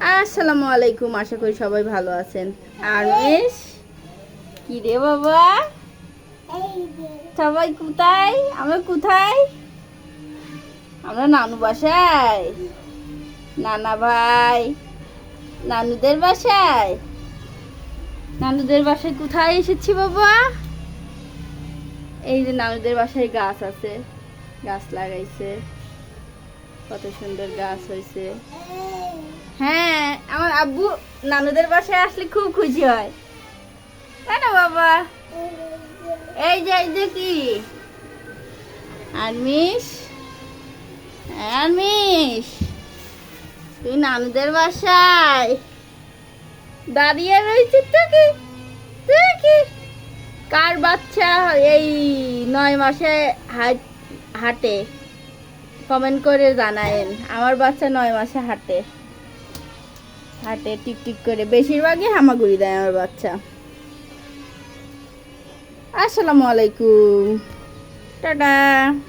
আসসালামু আলাইকুম, আশা করি সবাই ভালো আছেন। আর মিস কি রে বাবা, সবাই কোথায়? আমরা কোথায়? আমরা নানু বাসায়, নানা ভাই নানুদের বাসায়। নানুদের বাসায় কোথায় এসেছি বাবা? এই যে নানুদের বাসায় গাছ আছে, গাছ লাগাইছে, কত সুন্দর গাছ হয়েছে। হ্যাঁ, আমার আব্বু নানুদের বাসায় আসলে খুব খুশি হয়, তাই না বাবা? এই যে কি আরমিশ, আরমিশ, তুই নানুদের বাসায় দাঁড়িয়ে রয়েছিস? তুই কি কার বাচ্চা এই 9 মাসে হাঁটে? কমেন্ট করে জানায়েন। আমার বাচ্চা 9 মাসে হাঁটে, টিকটিক করে, বেশিরভাগই হামাগুড়ি দেয় আমার বাচ্চা। আসসালামু আলাইকুম, টাটা।